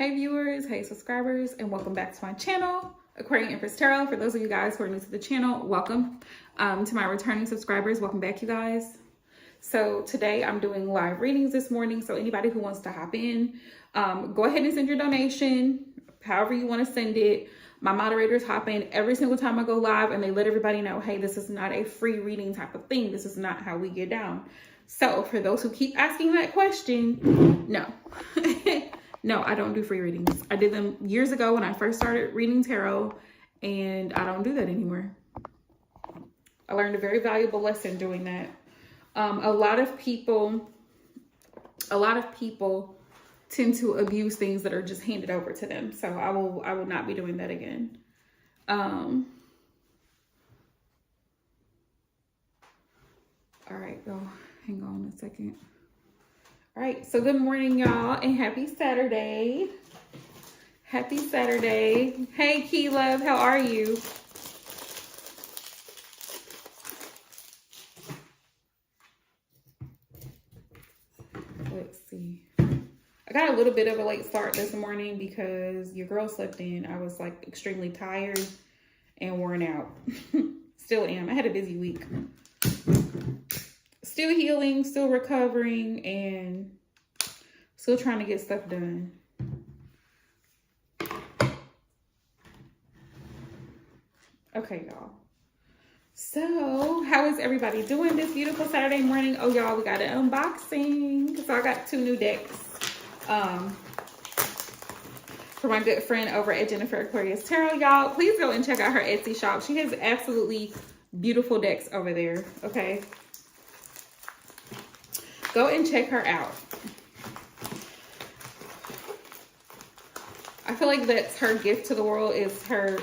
Hey viewers, hey subscribers, and welcome back to my channel, Aquarian Empress Tarot. For those of you guys who are new to the channel, welcome. To my returning subscribers, welcome back you guys. So today I'm doing live readings this morning, so anybody who wants to hop in, go ahead and send your donation, however you want to send it. My moderators hop in every single time I go live and they let everybody know, hey, this is not a free reading type of thing. This is not how we get down. So for those who keep asking that question, no. No, I don't do free readings. I did them years ago when I first started reading tarot, and I don't do that anymore. I learned a very valuable lesson doing that. A lot of people tend to abuse things that are just handed over to them. So I will not be doing that again. All right, go. Hang on a second. All right, so good morning, y'all, and happy Saturday. Happy Saturday. Hey, Key Love, how are you? Let's see. I got a little bit of a late start this morning because your girl slept in. I was like extremely tired and worn out. Still am. I had a busy week. Still healing, still recovering, and still trying to get stuff done. Okay, y'all. So, how is everybody doing this beautiful Saturday morning? Oh, y'all, we got an unboxing. So, I got 2 new decks for my good friend over at Jennifer Aquarius Tarot. Y'all, please go and check out her Etsy shop. She has absolutely beautiful decks over there, okay? Go and check her out. I feel like that's her gift to the world, is her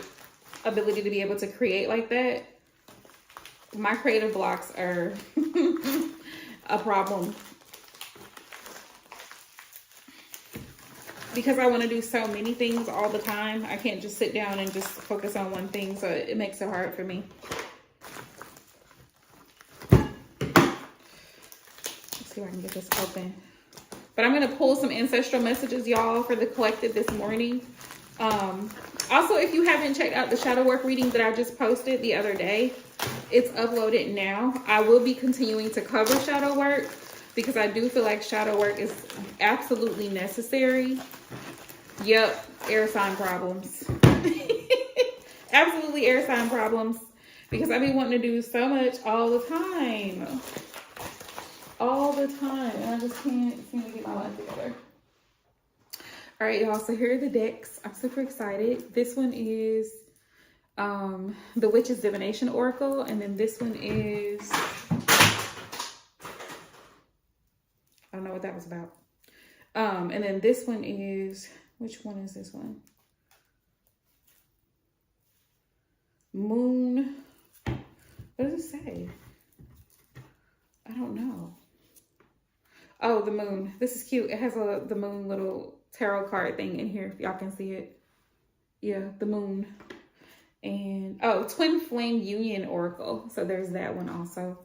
ability to be able to create like that. My creative blocks are a problem because I want to do so many things all the time. I can't just sit down and just focus on one thing, so it makes it hard for me. See if I can get this open. But I'm going to pull some ancestral messages, y'all, for the collective this morning. Also, if you haven't checked out the shadow work reading that I just posted the other day, it's uploaded now. I will be continuing to cover shadow work because I do feel like shadow work is absolutely necessary. Yep, air sign problems. Absolutely air sign problems, because I be wanting to do so much all the time. All the time, and I just can't seem to get my life together. All right, y'all, so here are the decks. I'm super excited. This one is the Witch's Divination Oracle, and then this one is, I don't know what that was about. And then this one is, which one is this one? Moon, what does it say? I don't know. Oh, the moon. This is cute. It has the moon little tarot card thing in here, if y'all can see it. Yeah, the moon. And, oh, Twin Flame Union Oracle. So there's that one also.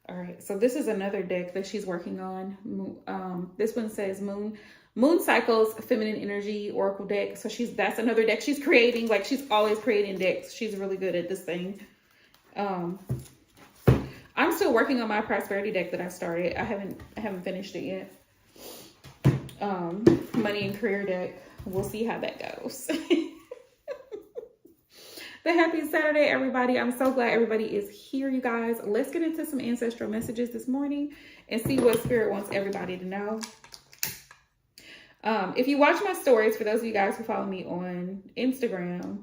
All right, so this is another deck that she's working on. This one says Moon Cycles Feminine Energy Oracle deck. So that's another deck she's creating. Like, she's always creating decks. She's really good at this thing. I'm still working on my prosperity deck that I started. I haven't finished it yet. Money and career deck. We'll see how that goes. But happy Saturday, everybody. I'm so glad everybody is here, you guys. Let's get into some ancestral messages this morning and see what Spirit wants everybody to know. If you watch my stories, for those of you guys who follow me on Instagram,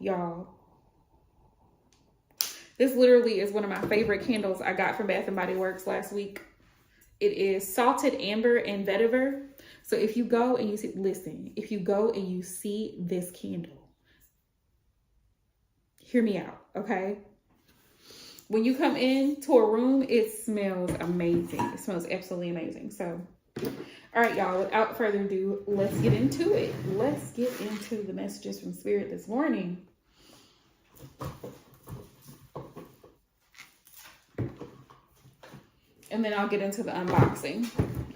y'all, this literally is one of my favorite candles I got from Bath & Body Works last week. It is Salted Amber and Vetiver. So if you go and you see, listen, if you go and you see this candle, hear me out, okay? When you come into a room, it smells amazing. It smells absolutely amazing. So, all right, y'all, without further ado, let's get into it. Let's get into the messages from Spirit this morning. And then I'll get into the unboxing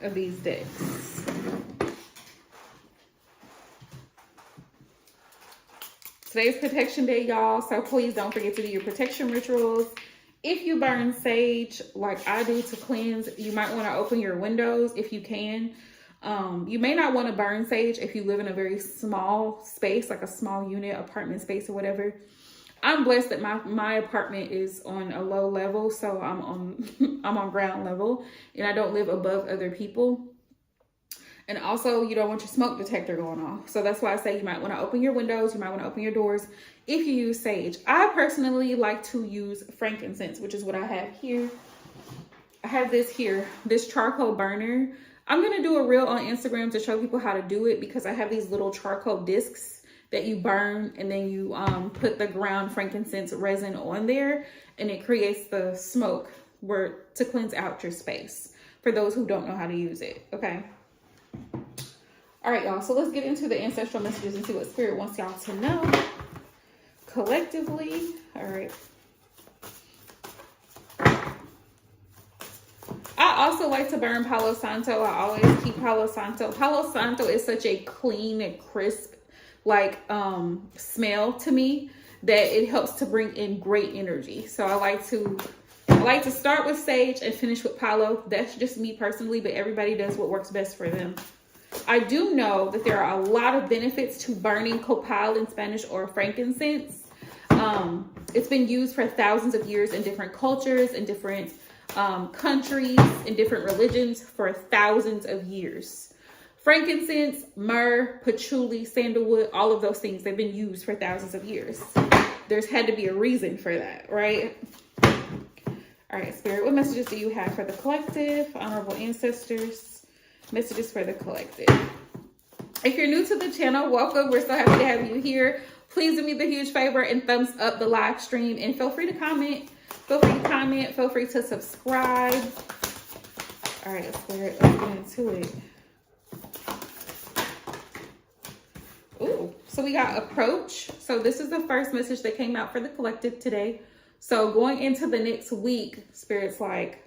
of these decks. Today's protection day, y'all, so please don't forget to do your protection rituals. If you burn sage like I do to cleanse, you might want to open your windows if you can. You may not want to burn sage if you live in a very small space, like a small unit, apartment space or whatever. I'm blessed that my apartment is on a low level, so I'm on ground level, and I don't live above other people. And also, you don't want your smoke detector going off. So that's why I say you might want to open your windows. You might want to open your doors if you use sage. I personally like to use frankincense, which is what I have here. I have this here, this charcoal burner. I'm going to do a reel on Instagram to show people how to do it, because I have these little charcoal discs that you burn, and then you put the ground frankincense resin on there, and it creates the smoke to cleanse out your space, for those who don't know how to use it. Okay. All right, y'all. So let's get into the ancestral messages and see what spirit wants y'all to know collectively. All right. I also like to burn Palo Santo. I always keep Palo Santo. Palo Santo is such a clean and crisp, like, smell to me, that it helps to bring in great energy. So I like to start with sage and finish with Palo. That's just me personally, but everybody does what works best for them. I do know that there are a lot of benefits to burning copal in Spanish, or frankincense. It's been used for thousands of years in different cultures, in different countries, in different religions for thousands of years. Frankincense, myrrh, patchouli, sandalwood, all of those things, they've been used for thousands of years. There's had to be a reason for that, right? All right, Spirit, what messages do you have for the collective? Honorable ancestors, messages for the collective. If you're new to the channel, welcome. We're so happy to have you here. Please do me the huge favor and thumbs up the live stream, and feel free to comment. Feel free to comment. Feel free to subscribe. All right, Spirit, let's get into it. Ooh, so we got approach. So this is the first message that came out for the collective today. So going into the next week, Spirit's like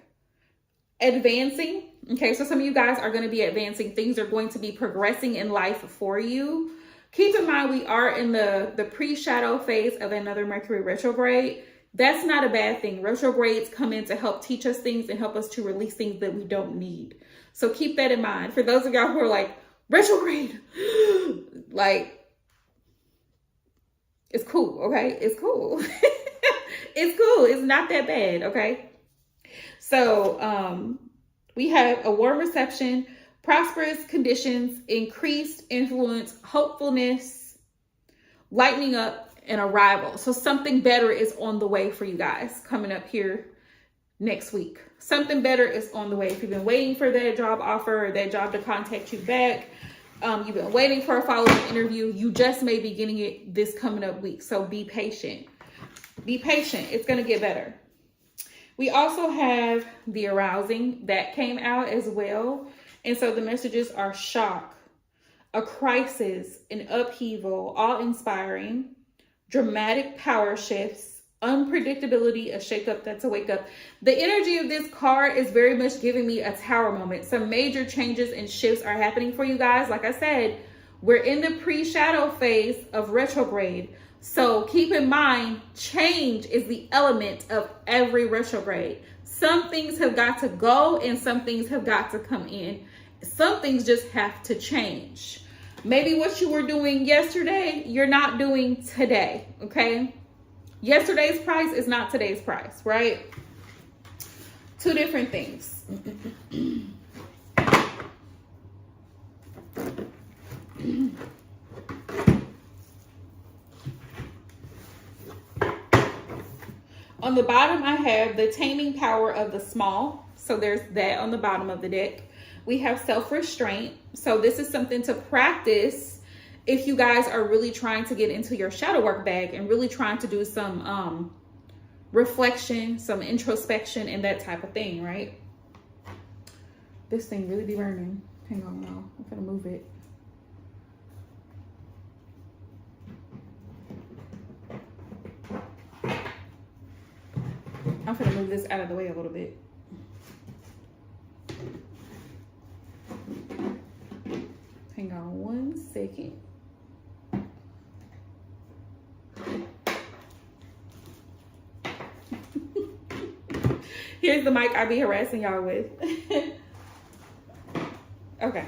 advancing. Okay, so some of you guys are going to be advancing. Things are going to be progressing in life for you. Keep in mind, we are in the pre-shadow phase of another Mercury retrograde. That's not a bad thing. Retrogrades come in to help teach us things and help us to release things that we don't need. So keep that in mind. For those of y'all who are like, retrograde, like, it's cool, okay? It's cool. It's cool. It's not that bad, okay? So we have a warm reception, prosperous conditions, increased influence, hopefulness, lightening up, and arrival. So something better is on the way for you guys coming up here next week. Something better is on the way. If you've been waiting for that job offer or that job to contact you back, you've been waiting for a follow-up interview, you just may be getting it this coming up week. So be patient. Be patient. It's going to get better. We also have the arousing that came out as well. And so the messages are shock, a crisis, an upheaval, awe-inspiring, dramatic power shifts, unpredictability, a shake-up that's a wake-up. The energy of this card is very much giving me a tower moment. Some major changes and shifts are happening for you guys. Like I said, we're in the pre-shadow phase of retrograde. So keep in mind, change is the element of every retrograde. Some things have got to go and some things have got to come in. Some things just have to change. Maybe what you were doing yesterday, you're not doing today, okay? Yesterday's price is not today's price, right? Two different things. On the bottom, I have the taming power of the small. So there's that on the bottom of the deck. We have self-restraint. So this is something to practice if you guys are really trying to get into your shadow work bag and really trying to do some reflection, some introspection, and that type of thing, right? This thing really be burning. Hang on, y'all. I'm gonna move it. I'm gonna move this out of the way a little bit. second. Here's the mic I be harassing y'all with. Okay.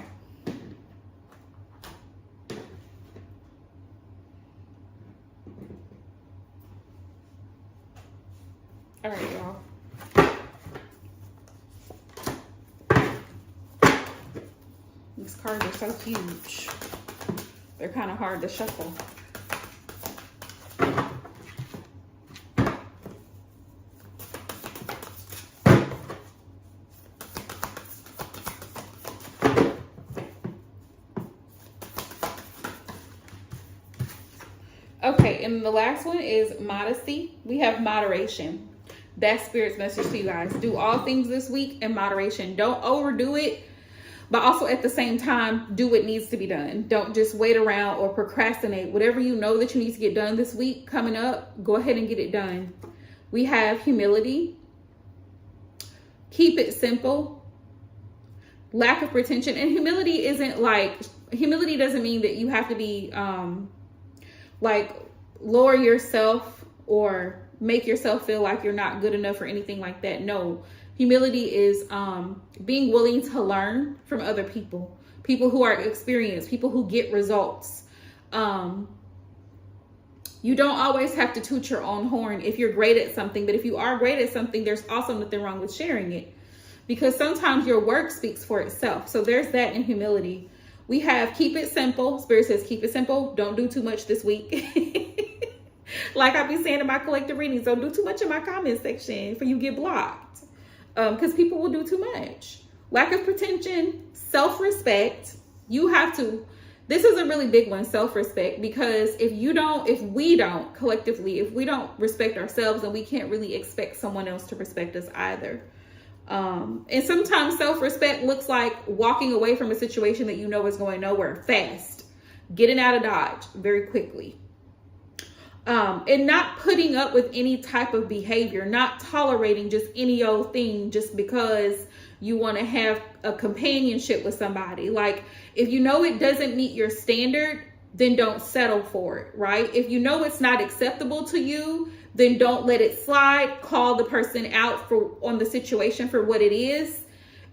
All right, y'all. These cards are so huge. They're kind of hard to shuffle. Okay, and the last one is modesty. We have moderation. That's Spirit's message to you guys. Do all things this week in moderation. Don't overdo it, but also at the same time, do what needs to be done. Don't just wait around or procrastinate. Whatever you know that you need to get done this week coming up, go ahead and get it done. We have humility. Keep it simple. Lack of pretension. And humility isn't like, humility doesn't mean that you have to be like lower yourself or make yourself feel like you're not good enough or anything like that. No, humility is being willing to learn from other people, people who are experienced, people who get results. You don't always have to toot your own horn if you're great at something, but if you are great at something, there's also nothing wrong with sharing it, because sometimes your work speaks for itself. So there's that in humility. We have keep it simple. Spirit says keep it simple. Don't do too much this week. Like I be saying in my collective readings, don't do too much in my comment section for you get blocked. Because people will do too much. Lack of pretension, self-respect. You have to, this is a really big one, self-respect, because if we don't collectively, if we don't respect ourselves, then we can't really expect someone else to respect us either. And sometimes self-respect looks like walking away from a situation that you know is going nowhere fast, getting out of Dodge very quickly, and not putting up with any type of behavior, not tolerating just any old thing just because you want to have a companionship with somebody. Like if you know it doesn't meet your standard, then don't settle for it, right? If you know it's not acceptable to you, then don't let it slide. Call the person out on the situation for what it is.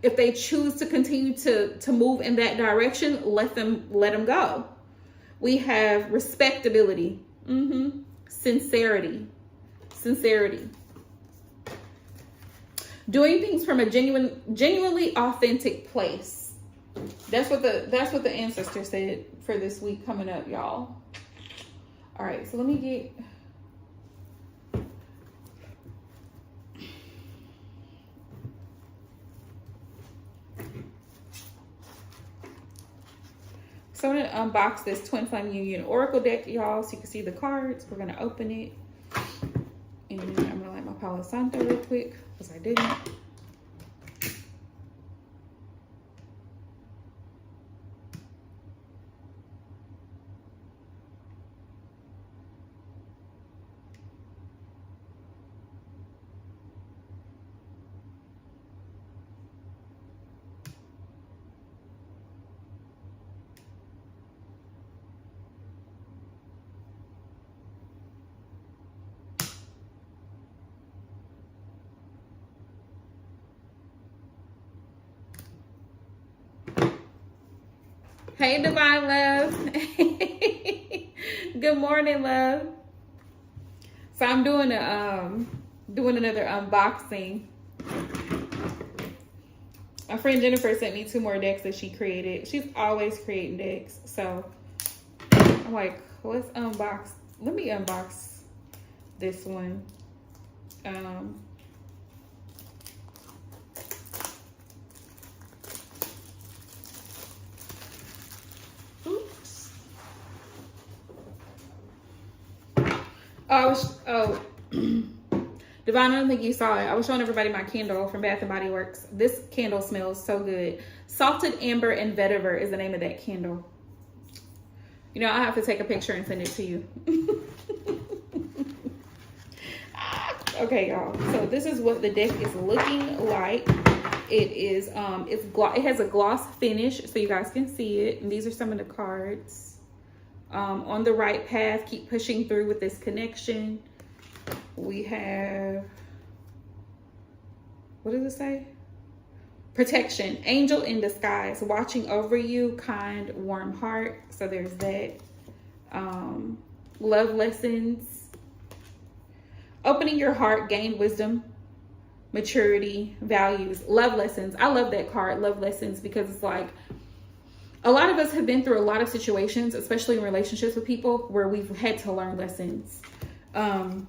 If they choose to continue to move in that direction, let them go. We have respectability, sincerity, doing things from a genuinely authentic place. That's what the ancestor said for this week coming up, y'all. All right, so let me get. So I'm going to unbox this Twin Flame Union Oracle deck, y'all, so you can see the cards. We're going to open it. And I'm going to light my Palo Santo real quick, because I didn't. Hey, Divine Love. Good morning, love. So I'm doing another unboxing. My friend Jennifer sent me 2 more decks that she created. She's always creating decks. So I'm like, let's unbox. Let me unbox this one. Divine, I don't think you saw it. I was showing everybody my candle from Bath & Body Works. This candle smells so good. Salted Amber and Vetiver is the name of that candle. You know, I have to take a picture and send it to you. Okay, y'all. So this is what the deck is looking like. It is, it has a gloss finish so you guys can see it. And these are some of the cards. On the right path, keep pushing through with this connection. We have, what does it say? Protection, angel in disguise, watching over you, kind, warm heart. So there's that. Love lessons, opening your heart, gain wisdom, maturity, values, love lessons. I love that card, love lessons, because it's like a lot of us have been through a lot of situations, especially in relationships with people, where we've had to learn lessons.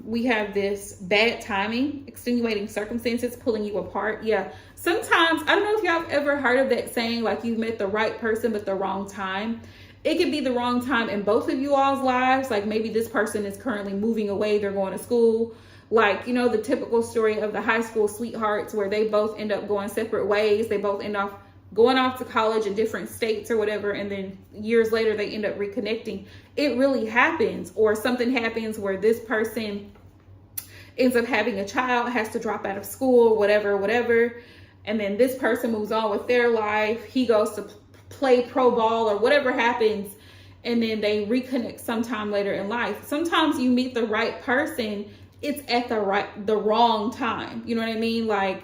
We have this bad timing, extenuating circumstances pulling you apart. Yeah, sometimes, I don't know if y'all have ever heard of that saying, like you've met the right person but the wrong time. It could be the wrong time in both of you all's lives. Like maybe this person is currently moving away, they're going to school. Like, you know, the typical story of the high school sweethearts where they both end up going separate ways. They both end up going off to college in different states or whatever. And then years later, they end up reconnecting. It really happens. Or something happens where this person ends up having a child, has to drop out of school, whatever. And then this person moves on with their life. He goes to play pro ball or whatever happens, and then they reconnect sometime later in life. Sometimes you meet the right person, it's at the wrong time. You know what I mean? Like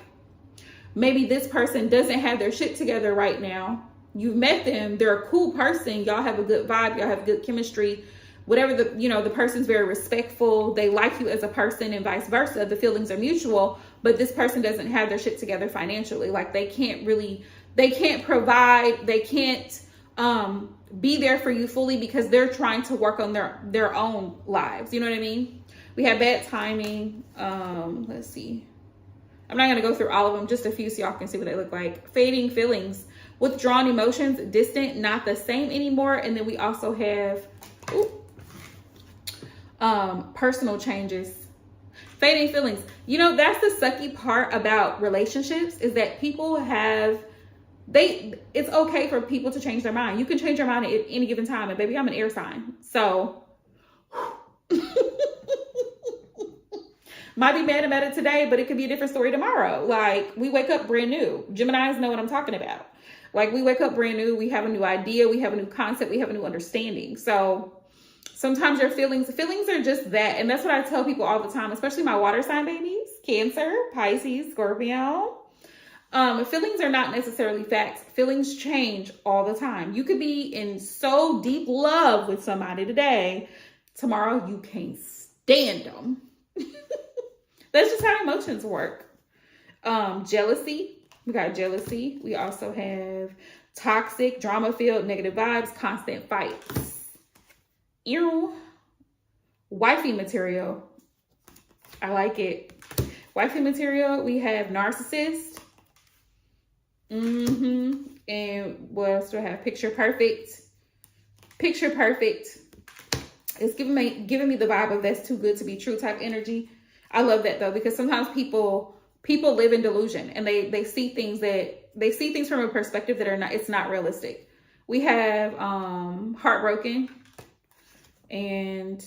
maybe this person doesn't have their shit together right now. You've met them, they're a cool person, y'all have a good vibe, y'all have good chemistry, whatever, the person's very respectful, they like you as a person, and vice versa. The feelings are mutual, but this person doesn't have their shit together financially. Like they can't provide, they can't be there for you fully because they're trying to work on their own lives. You know what I mean? We have bad timing. Let's see. I'm not going to go through all of them, just a few so y'all can see what they look like. Fading feelings, withdrawn emotions, distant, not the same anymore. And then we also have personal changes. Fading feelings. You know, that's the sucky part about relationships, is that people have, it's okay for people to change their mind. You can change your mind at any given time. And baby, I'm an air sign. So might be mad about it today, but it could be a different story tomorrow. Like we wake up brand new. Geminis know what I'm talking about. Like we wake up brand new. We have a new idea. We have a new concept. We have a new understanding. So sometimes your feelings are just that. And that's what I tell people all the time, especially my water sign babies, Cancer, Pisces, Scorpio. Feelings are not necessarily facts. Feelings change all the time. You could be in so deep love with somebody today. Tomorrow you can't stand them. That's just how emotions work. Jealousy. We got jealousy. We also have toxic, drama-filled, negative vibes, constant fights. Ew. Wifey material. I like it. Wifey material. We have narcissist. And what else do I have? Picture perfect. Picture perfect. It's giving me the vibe of that's too good to be true type energy. I love that though, because sometimes people live in delusion and they see things from a perspective that it's not realistic. We have heartbroken and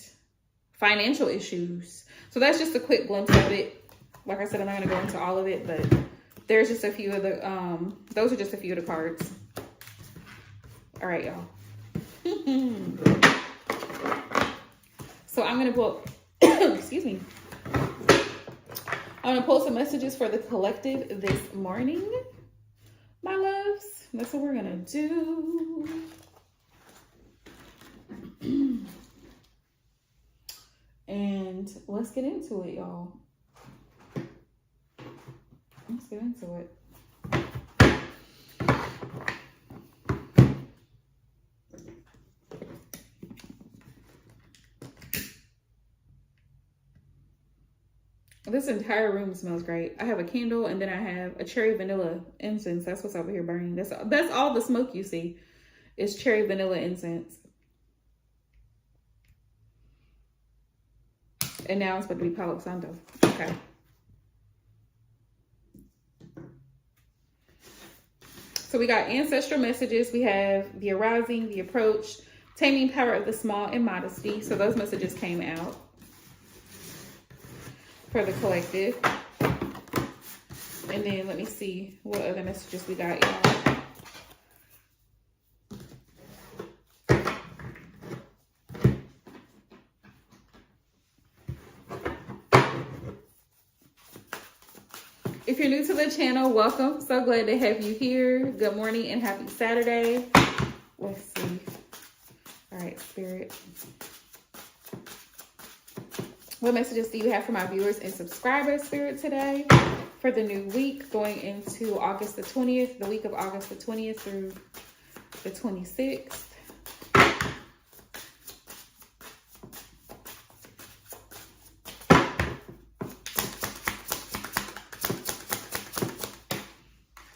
financial issues. So that's just a quick glimpse of it. Like I said, I'm not going to go into all of it, but there's just a few of the, those are just a few of the cards. All right, y'all. So I'm going to pull, excuse me. I'm going to pull some messages for the collective this morning, my loves. That's what we're going to do. And let's get into it, y'all. Let's get into it. This entire room smells great. I have a candle and then I have a cherry vanilla incense. That's what's over here burning. That's all the smoke you see is cherry vanilla incense. And now it's about to be Palo Santo. Okay. So we got ancestral messages. We have the arising, the approach, taming power of the small, and modesty. So those messages came out for the collective. And then let me see what other messages we got, y'all. If you're new to the channel, welcome. So glad to have you here. Good morning and happy Saturday. Let's see. All right, Spirit. What messages do you have for my viewers and subscribers, Spirit, today for the new week going into August the 20th, the week of August the 20th through the 26th?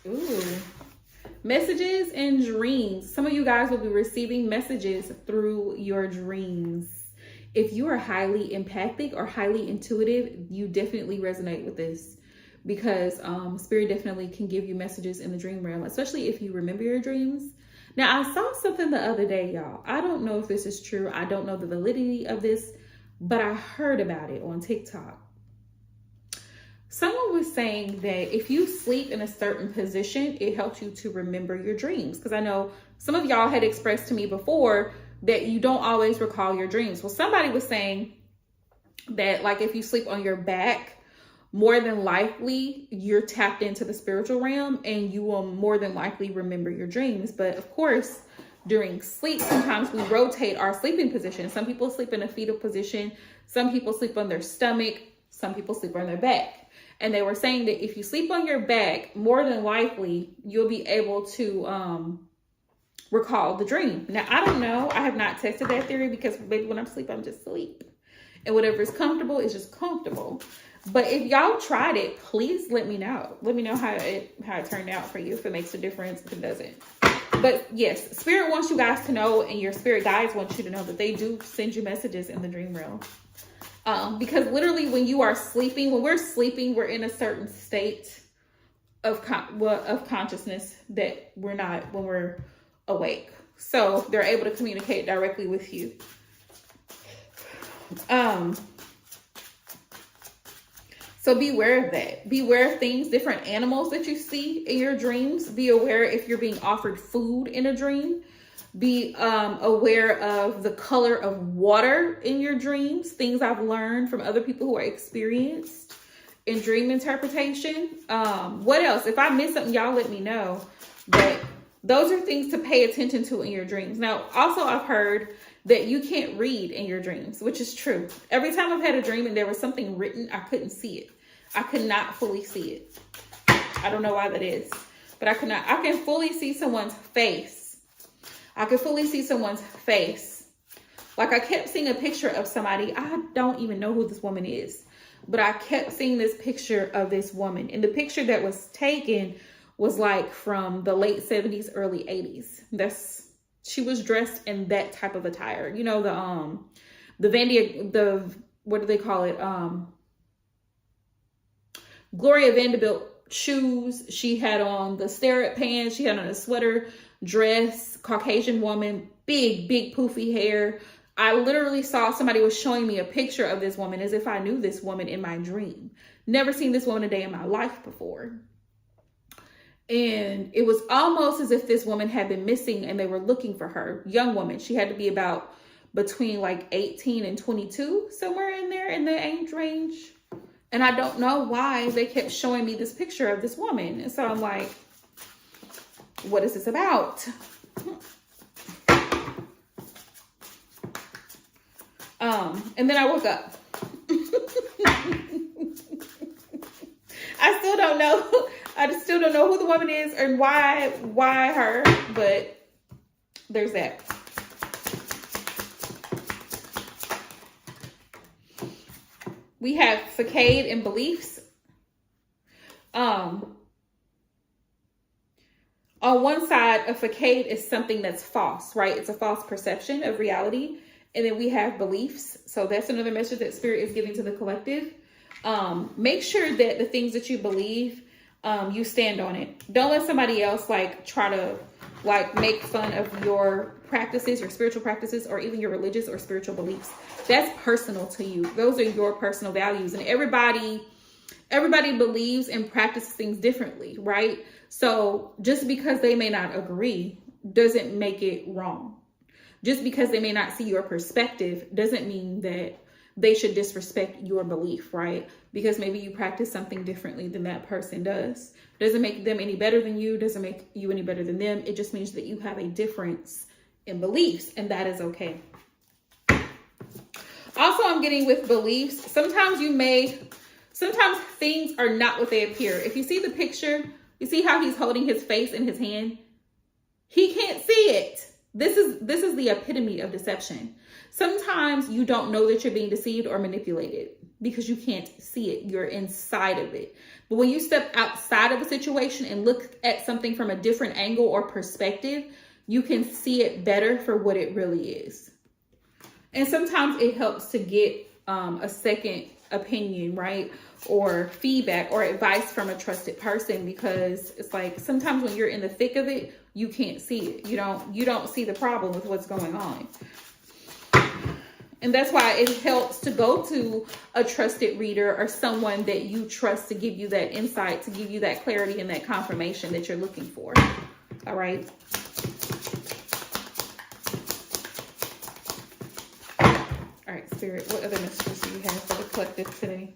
Ooh. Messages and dreams. Some of you guys will be receiving messages through your dreams. If you are highly empathic or highly intuitive, you definitely resonate with this, because Spirit definitely can give you messages in the dream realm, especially if you remember your dreams. Now, I saw something the other day, y'all. I don't know if this is true. I don't know the validity of this, but I heard about it on TikTok. Someone was saying that if you sleep in a certain position, it helps you to remember your dreams. Because I know some of y'all had expressed to me before that you don't always recall your dreams. Well, somebody was saying that, like, if you sleep on your back, more than likely you're tapped into the spiritual realm and you will more than likely remember your dreams. But of course, during sleep, sometimes we rotate our sleeping position. Some people sleep in a fetal position. Some people sleep on their stomach. Some people sleep on their back. And they were saying that if you sleep on your back, more than likely you'll be able to recall the dream. Now, I don't know. I have not tested that theory, because baby, when I'm asleep, I'm just asleep. And whatever is comfortable is just comfortable. But if y'all tried it, please let me know. Let me know how it turned out for you, if it makes a difference, if it doesn't. But yes, Spirit wants you guys to know, and your spirit guides want you to know, that they do send you messages in the dream realm. Because literally when you are sleeping, when we're sleeping, we're in a certain state of consciousness that we're not when we're awake. So they're able to communicate directly with you. So be aware of that. Be aware of things, different animals that you see in your dreams. Be aware if you're being offered food in a dream. Be aware of the color of water in your dreams. Things I've learned from other people who are experienced in dream interpretation. What else? If I missed something, y'all let me know. But those are things to pay attention to in your dreams. Now, also, I've heard that you can't read in your dreams, which is true. Every time I've had a dream and there was something written, I couldn't see it. I could not fully see it. I don't know why that is, but I could not. I can fully see someone's face. I could fully see someone's face. Like, I kept seeing a picture of somebody. I don't even know who this woman is, but I kept seeing this picture of this woman. And the picture that was taken was like from the late 70s, early 80s. She was dressed in that type of attire. You know, what do they call it? Gloria Vanderbilt shoes. She had on the starrett pants. She had on a sweater dress, Caucasian woman, big poofy hair. I literally saw somebody was showing me a picture of this woman as if I knew this woman in my dream. Never seen this woman a day in my life before. And it was almost as if this woman had been missing and they were looking for her. Young woman. She had to be about between like 18 and 22, somewhere in there in the age range. And I don't know why they kept showing me this picture of this woman. And so I'm like, what is this about? And then I woke up. I still don't know. I still don't know who the woman is and why her, but there's that. We have facade and beliefs. On one side, a facade is something that's false, right? It's a false perception of reality. And then we have beliefs. So that's another message that Spirit is giving to the collective. Make sure that the things that you believe, you stand on it. Don't let somebody else like try to like make fun of your practices, your spiritual practices, or even your religious or spiritual beliefs. That's personal to you. Those are your personal values. And everybody everybody believes and practices things differently, right? So just because they may not agree doesn't make it wrong. Just because they may not see your perspective doesn't mean that they should disrespect your belief, right? Because maybe you practice something differently than that person does. Doesn't make them any better than you, doesn't make you any better than them. It just means that you have a difference in beliefs, and that is okay. Also, I'm getting with beliefs, sometimes things are not what they appear. If you see the picture, you see how he's holding his face in his hand? He can't see it. This is the epitome of deception. Sometimes you don't know that you're being deceived or manipulated because you can't see it. You're inside of it. But when you step outside of a situation and look at something from a different angle or perspective, you can see it better for what it really is. And sometimes it helps to get a second opinion, right? Or feedback or advice from a trusted person, because it's like sometimes when you're in the thick of it, you can't see it. You don't see the problem with what's going on. And that's why it helps to go to a trusted reader or someone that you trust to give you that insight, to give you that clarity and that confirmation that you're looking for. All right. All right, Spirit, what other messages do you have for the collective today?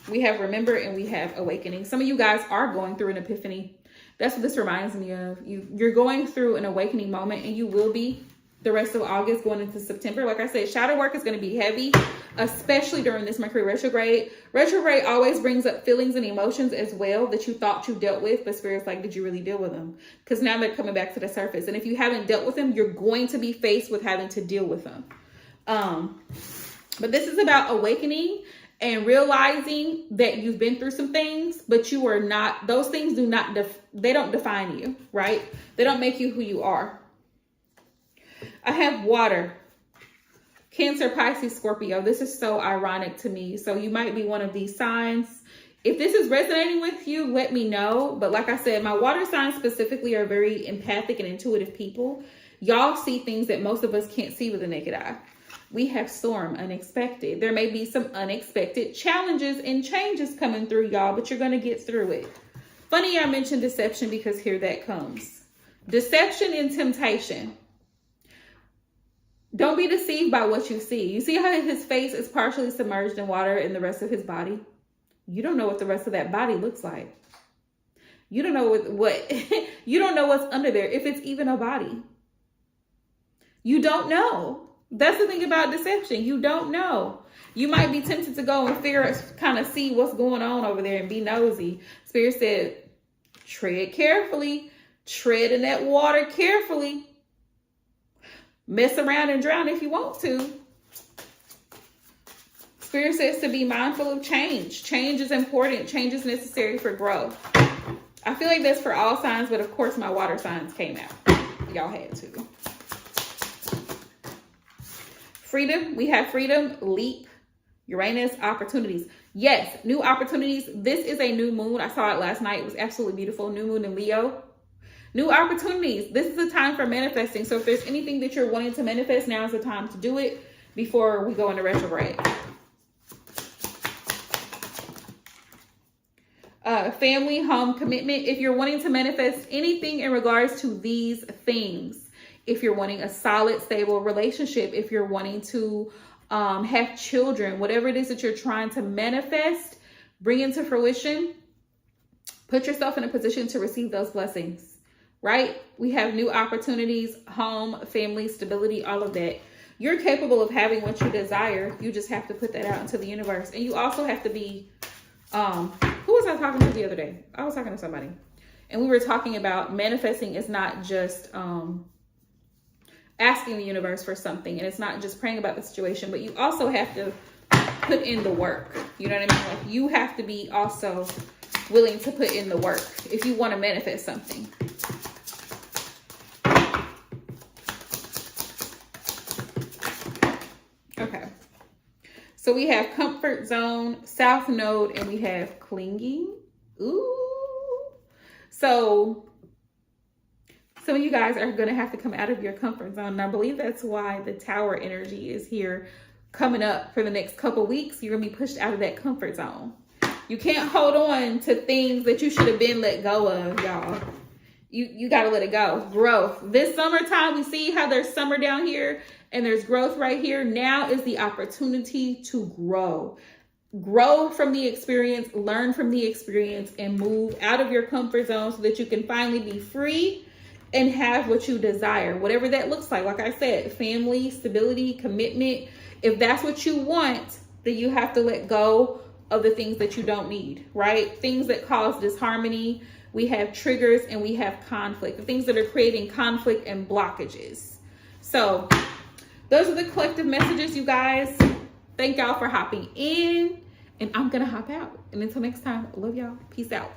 We have remember and we have awakening. Some of you guys are going through an epiphany. That's what this reminds me of. You're going through an awakening moment, and you will be the rest of August going into September. Like I said, shadow work is going to be heavy, especially during this Mercury retrograde. Retrograde always brings up feelings and emotions as well that you thought you dealt with, but Spirit's like, did you really deal with them? Because now they're coming back to the surface. And if you haven't dealt with them, you're going to be faced with having to deal with them. But this is about awakening and realizing that you've been through some things, but you are not, those things do not, they don't define you, right? They don't make you who you are. I have water, Cancer, Pisces, Scorpio. This is so ironic to me. So you might be one of these signs. If this is resonating with you, let me know. But like I said, my water signs specifically are very empathic and intuitive people. Y'all see things that most of us can't see with the naked eye. We have storm, unexpected. There may be some unexpected challenges and changes coming through, y'all, but you're going to get through it. Funny I mentioned deception, because here that comes. Deception and temptation. Don't be deceived by what you see. You see how his face is partially submerged in water and the rest of his body? You don't know what the rest of that body looks like. You don't know what you don't know what's under there, if it's even a body. You don't know. That's the thing about deception. You don't know. You might be tempted to go and kind of see what's going on over there and be nosy. Spirit said, tread carefully. Tread in that water carefully. Mess around and drown if you want to. Spirit says to be mindful of change. Change is important. Change is necessary for growth. I feel like that's for all signs, but of course my water signs came out. Y'all had to. Freedom, we have freedom, leap, Uranus, opportunities. Yes, new opportunities. This is a new moon. I saw it last night. It was absolutely beautiful. New moon in Leo. New opportunities. This is a time for manifesting. So if there's anything that you're wanting to manifest, now is the time to do it before we go into retrograde. Family, home, commitment. If you're wanting to manifest anything in regards to these things, if you're wanting a solid, stable relationship, if you're wanting to have children, whatever it is that you're trying to manifest, bring into fruition, put yourself in a position to receive those blessings, right? We have new opportunities, home, family, stability, all of that. You're capable of having what you desire. You just have to put that out into the universe. And you also have to be, who was I talking to the other day? I was talking to somebody. And we were talking about manifesting is not just asking the universe for something, and it's not just praying about the situation, but you also have to put in the work. You know what I mean? Like, you have to be also willing to put in the work if you want to manifest something. Okay. So we have comfort zone, south node, and we have clinging. Ooh. So some of you guys are going to have to come out of your comfort zone. And I believe that's why the tower energy is here coming up for the next couple weeks. You're going to be pushed out of that comfort zone. You're You can't hold on to things that you should have been let go of, y'all. You got to let it go. Growth. This summertime, we see how there's summer down here and there's growth right here. Now is the opportunity to grow. Grow from the experience, learn from the experience, and move out of your comfort zone so that you can finally be free and have what you desire. Whatever that looks like. Like I said, family, stability, commitment. If that's what you want, then you have to let go of the things that you don't need, right? Things that cause disharmony. We have triggers and we have conflict, the things that are creating conflict and blockages. So those are the collective messages, you guys. Thank y'all for hopping in, and I'm gonna hop out. And until next time, love y'all. Peace out.